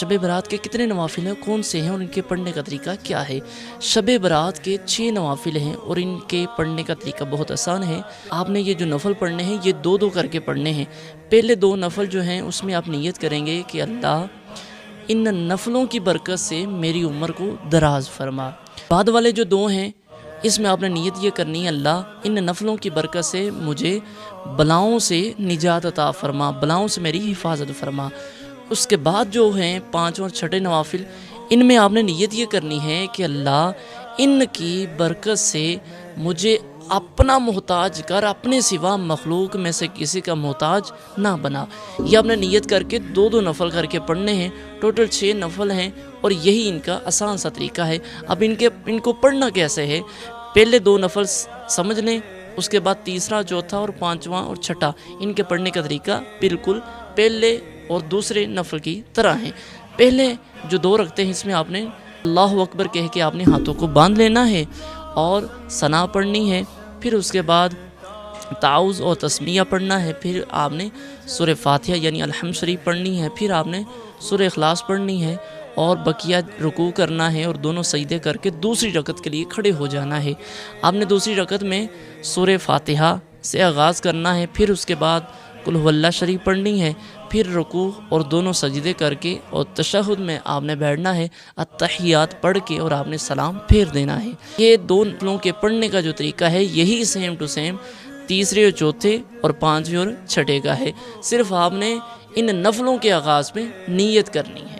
شب برات کے کتنے نوافل ہیں، کون سے ہیں اور ان کے پڑھنے کا طریقہ کیا ہے؟ شب برات کے 6 نوافل ہیں اور ان کے پڑھنے کا طریقہ بہت آسان ہے۔ آپ نے یہ جو نفل پڑھنے ہیں یہ 2 کر کے پڑھنے ہیں۔ پہلے 2 نفل جو ہیں اس میں آپ نیت کریں گے کہ اللہ ان نفلوں کی برکت سے میری عمر کو دراز فرما۔ بعد والے جو 2 ہیں اس میں آپ نے نیت یہ کرنی ہے اللہ ان نفلوں کی برکت سے مجھے بلاؤں سے نجات عطا فرما، بلاؤں سے میری حفاظت فرما۔ اس کے بعد جو ہیں 5 اور 6 نوافل، ان میں آپ نے نیت یہ کرنی ہے کہ اللہ ان کی برکت سے مجھے اپنا محتاج کر، اپنے سوا مخلوق میں سے کسی کا محتاج نہ بنا۔ یہ آپ نے نیت کر کے 2 نفل کر کے پڑھنے ہیں۔ ٹوٹل 6 نفل ہیں اور یہی ان کا آسان سا طریقہ ہے۔ اب ان کو پڑھنا کیسے ہے؟ پہلے 2 نفل سمجھ لیں، اس کے بعد تیسرا، چوتھا اور 5واں اور 6 ان کے پڑھنے کا طریقہ بالکل پہلے اور دوسرے نفل کی طرح ہیں۔ پہلے جو 2 رکھتے ہیں اس میں آپ نے اللہ اکبر کہہ کے آپ نے ہاتھوں کو باندھ لینا ہے اور ثنا پڑھنی ہے، پھر اس کے بعد تعوذ اور تسمیہ پڑھنا ہے، پھر آپ نے سورہ فاتحہ یعنی الحمد شریف پڑھنی ہے، پھر آپ نے سورہ اخلاص پڑھنی ہے اور بقیہ رکوع کرنا ہے اور دونوں سجدے کر کے دوسری رکعت کے لیے کھڑے ہو جانا ہے۔ آپ نے دوسری رکعت میں سورہ فاتحہ سے آغاز کرنا ہے، پھر اس کے بعد قل هو اللہ شریف پڑھنی ہے، پھر رکوع اور دونوں سجدے کر کے اور تشہد میں آپ نے بیٹھنا ہے، التحیات پڑھ کے اور آپ نے سلام پھیر دینا ہے۔ یہ 2 نفلوں کے پڑھنے کا جو طریقہ ہے یہی سیم ٹو سیم تیسرے اور چوتھے اور 5ویں اور 6 کا ہے۔ صرف آپ نے ان نفلوں کے آغاز میں نیت کرنی ہے۔